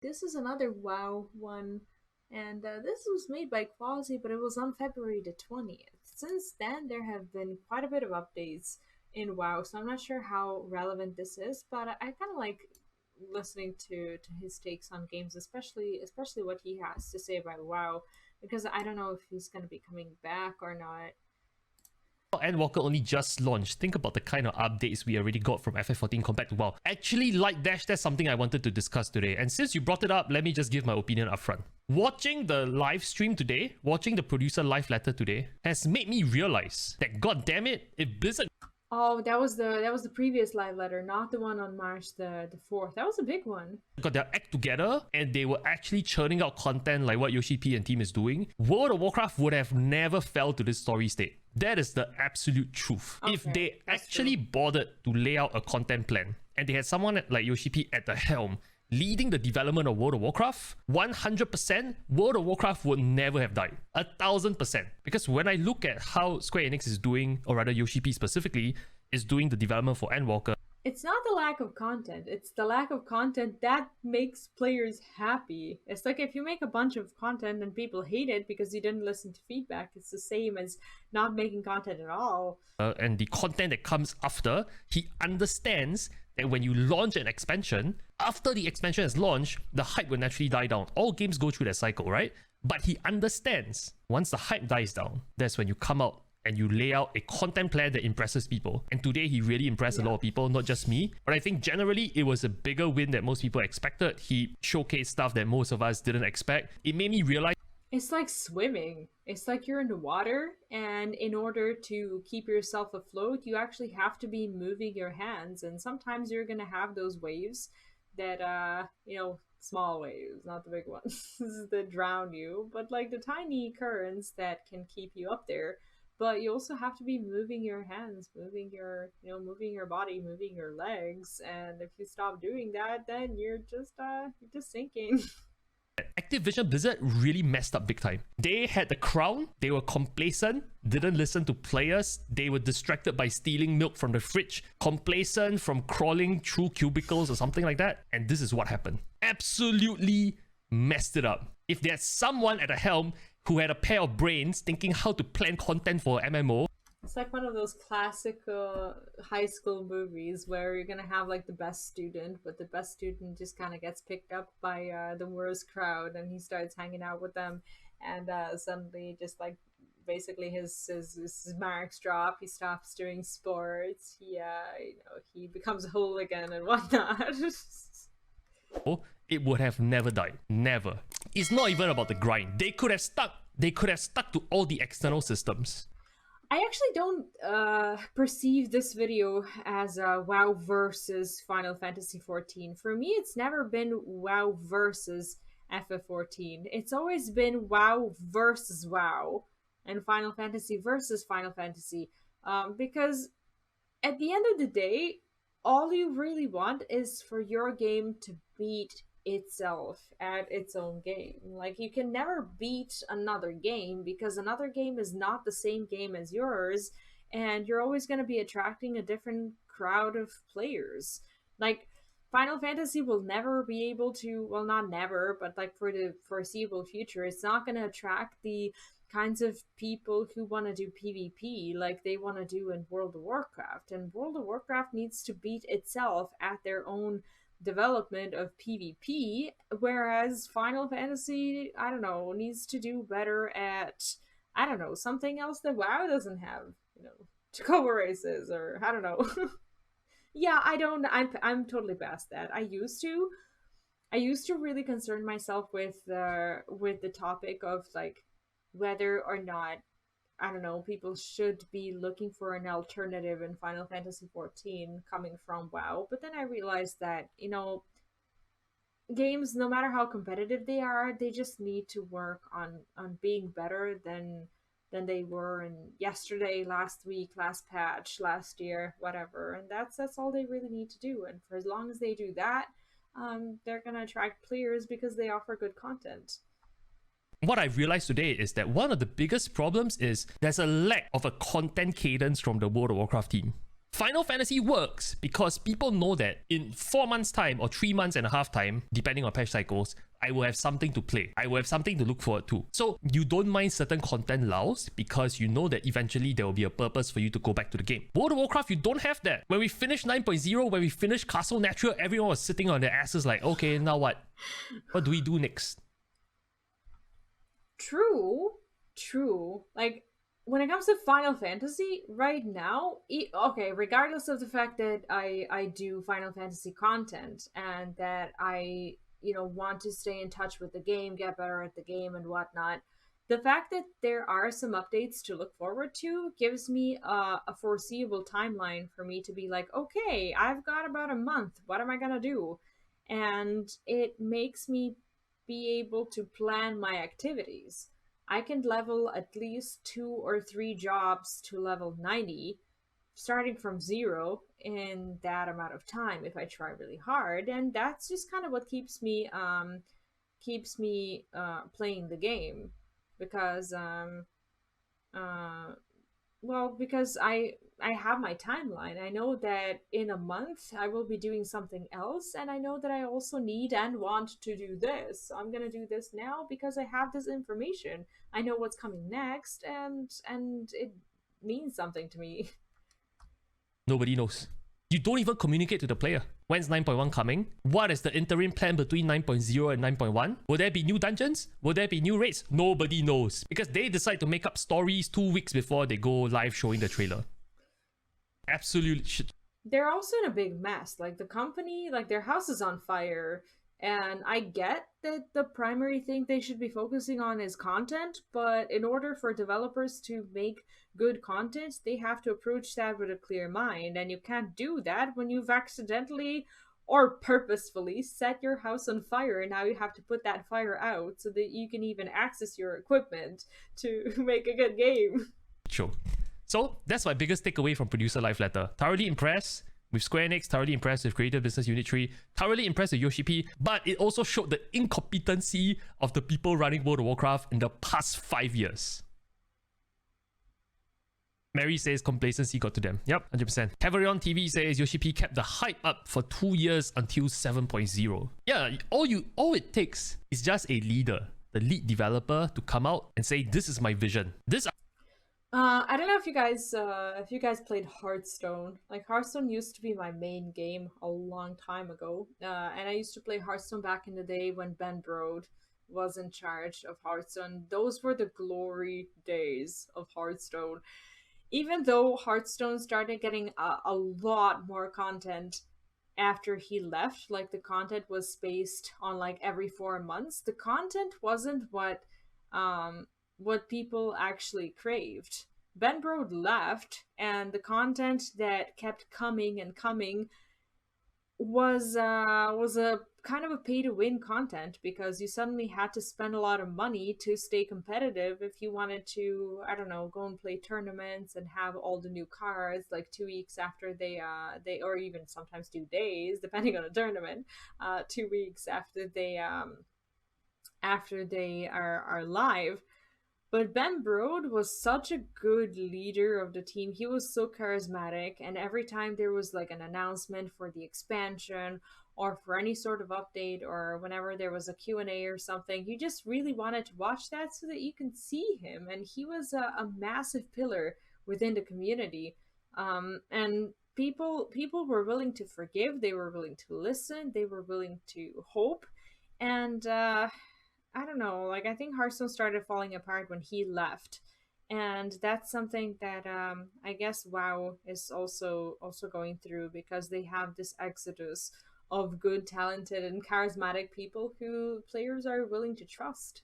This is another WoW one, and this was made by Quasi, but it was on February the 20th. Since then, there have been quite a bit of updates in WoW, so I'm not sure how relevant this is, but I kind of like listening to his takes on games, especially what he has to say about WoW, because I don't know if he's going to be coming back or not. Endwalker only just launched. Think about the kind of updates we already got from FF14 compared to WoW. Actually, Light Dash, that's something I wanted to discuss today. And since you brought it up, let me just give my opinion upfront. Watching the live stream today, watching the producer live letter today, has made me realize that, god damn it, if Blizzard Oh, that was the previous live letter, not the one on March the 4th. That was a big one. got their act together and they were actually churning out content like what Yoshi P and team is doing, World of Warcraft would have never fell to this story state. That is the absolute truth. Okay, if they actually bothered to lay out a content plan and they had someone like Yoshi P at the helm leading the development of World of Warcraft, 100% World of Warcraft would never have died. 1000%. Because when I look at how Square Enix is doing, or rather Yoshi P specifically, is doing the development for Endwalker, It's not the lack of content, it's the lack of content that makes players happy. It's like if you make a bunch of content and people hate it because you didn't listen to feedback, it's the same as not making content at all. and the content that comes after, he understands that when you launch an expansion, after the expansion is launched, the hype will naturally die down. All games go through that cycle, right? But he understands once the hype dies down, that's when you come out and you lay out a content plan that impresses people. And today he really impressed a lot of people, not just me. But I think generally it was a bigger win than most people expected. He showcased stuff that most of us didn't expect. It made me realize It's like swimming. It's like you're in the water, and in order to keep yourself afloat, you actually have to be moving your hands. And sometimes you're gonna have those waves that, small waves, not the big ones, that drown you, but like the tiny currents that can keep you up there. But you also have to be moving your hands, moving your body, moving your legs. And if you stop doing that, then you're just sinking. Activision Blizzard really messed up big time. They had the crown, they were complacent, didn't listen to players, they were distracted by stealing milk from the fridge, complacent from crawling through cubicles or something like that, and this is what happened. Absolutely messed it up. If there's someone at the helm who had a pair of brains thinking how to plan content for MMO, It's like one of those classical high school movies where you're gonna have like the best student, but the best student just kind of gets picked up by the worst crowd, and he starts hanging out with them, and suddenly, just like basically his marks drop. He stops doing sports. He becomes a hooligan and whatnot. it would have never died. Never. It's not even about the grind. They could have stuck to all the external systems. I actually don't perceive this video as WoW versus Final Fantasy XIV. For me, it's never been WoW versus FF14. It's always been WoW versus WoW and Final Fantasy versus Final Fantasy. Because at the end of the day, all you really want is for your game to beat itself at its own game. Like, you can never beat another game because another game is not the same game as yours, and you're always going to be attracting a different crowd of players. Like, Final Fantasy will never be able to, well, not never, but like for the foreseeable future, it's not going to attract the kinds of people who want to do PvP like they want to do in World of Warcraft. And World of Warcraft needs to beat itself at their own development of PvP, whereas Final Fantasy, I don't know, needs to do better at, I don't know, something else that WoW doesn't have, Tacoba races, or I don't know. Yeah, I'm totally past that. I used to really concern myself with the topic of like whether or not, I don't know, people should be looking for an alternative in Final Fantasy XIV coming from WoW. But then I realized that, games, no matter how competitive they are, they just need to work on being better than they were in yesterday, last week, last patch, last year, whatever. And that's all they really need to do. And for as long as they do that, they're gonna attract players because they offer good content. What I realized today is that one of the biggest problems is there's a lack of a content cadence from the World of Warcraft team. Final Fantasy works because people know that in 4 months' time or 3 months and a half time, depending on patch cycles, I will have something to play. I will have something to look forward to. So you don't mind certain content lulls because you know that eventually there will be a purpose for you to go back to the game. World of Warcraft, you don't have that. When we finished 9.0, when we finished Castle Natural, everyone was sitting on their asses like, okay, now what? What do we do next? True. Like, when it comes to Final Fantasy, right now, okay, regardless of the fact that I do Final Fantasy content and that I, want to stay in touch with the game, get better at the game and whatnot, the fact that there are some updates to look forward to gives me a foreseeable timeline for me to be like, okay, I've got about a month. What am I gonna do? And it makes me be able to plan my activities. I can level at least 2 or 3 jobs to level 90, starting from 0 in that amount of time if I try really hard, and that's just kind of what keeps me playing the game, because because I have my timeline. I know that in a month I will be doing something else, and I know that I also need and want to do this. So I'm gonna do this now because I have this information. I know what's coming next, and it means something to me. Nobody knows. You don't even communicate to the player. When's 9.1 coming? What is the interim plan between 9.0 and 9.1? Will there be new dungeons? Will there be new raids? Nobody knows. Because they decide to make up stories 2 weeks before they go live showing the trailer. Absolute shit. They're also in a big mess. Like, the company, like, their house is on fire. And I get that the primary thing they should be focusing on is content, but in order for developers to make good content, they have to approach that with a clear mind, and you can't do that when you've accidentally or purposefully set your house on fire, and now you have to put that fire out so that you can even access your equipment to make a good game. Sure. So that's my biggest takeaway from Producer Live Letter. Thoroughly impressed with Square Enix, thoroughly impressed with Creative Business Unit 3, thoroughly impressed with Yoshi P, but it also showed the incompetency of the people running World of Warcraft in the past 5 years. Mary says complacency got to them. Yep, 100%. Caverion TV says Yoshi P kept the hype up for 2 years until 7.0. Yeah, all it takes is just a leader, the lead developer, to come out and say, this is my vision. I don't know if you guys played Hearthstone. Like, Hearthstone used to be my main game a long time ago, and I used to play Hearthstone back in the day when Ben Brode was in charge of Hearthstone. Those were the glory days of Hearthstone. Even though Hearthstone started getting a lot more content after he left, like, the content was spaced on like every 4 months, the content wasn't what people actually craved. Ben Brode left, and the content that kept coming and coming was a kind of a pay-to-win content, because you suddenly had to spend a lot of money to stay competitive if you wanted to, I don't know, go and play tournaments and have all the new cards like 2 weeks after they or even sometimes 2 days depending on the tournament, 2 weeks after they are live. But Ben Brode was such a good leader of the team. He was so charismatic, and every time there was like an announcement for the expansion or for any sort of update, or whenever there was a Q&A or something, you just really wanted to watch that so that you can see him. And he was a massive pillar within the community. And people were willing to forgive, they were willing to listen, they were willing to hope. And I don't know, like, I think Hearthstone started falling apart when he left, and that's something that I guess WoW is also going through, because they have this exodus of good, talented, and charismatic people who players are willing to trust.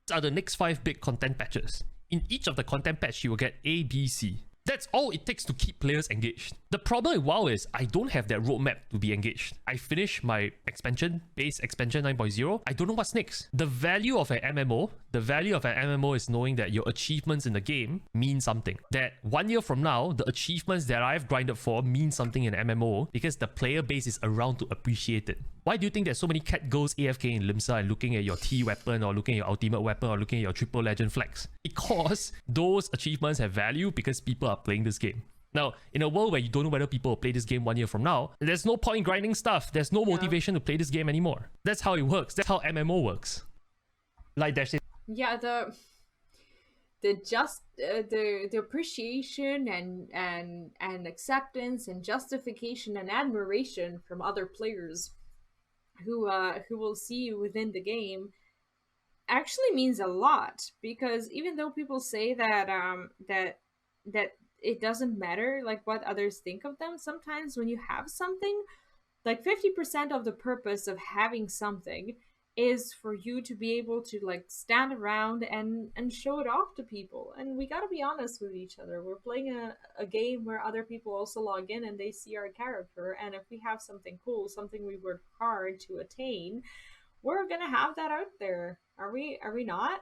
These are the next 5 big content patches. In each of the content patch, you will get A, B, C. That's all it takes to keep players engaged. The problem with WoW is I don't have that roadmap to be engaged. I finished my base expansion 9.0. I don't know what's next. The value of an MMO is knowing that your achievements in the game mean something. That 1 year from now, the achievements that I've grinded for mean something in MMO, because the player base is around to appreciate it. Why do you think there's so many cat girls AFK in Limsa and looking at your T weapon, or looking at your ultimate weapon, or looking at your triple legend flex? Because those achievements have value because people are playing this game. Now, in a world where you don't know whether people will play this game 1 year from now, there's no point grinding stuff. There's no motivation to play this game anymore. That's how it works. That's how MMO works. Like Dash said. Yeah, the appreciation and acceptance and justification and admiration from other players who will see you within the game actually means a lot, because even though people say that that it doesn't matter like what others think of them, sometimes when you have something, like 50% of the purpose of having something is for you to be able to like stand around and show it off to people. And we got to be honest with each other. We're playing a game where other people also log in and they see our character, and if we have something cool, something we worked hard to attain, we're gonna have that out there. Are we not?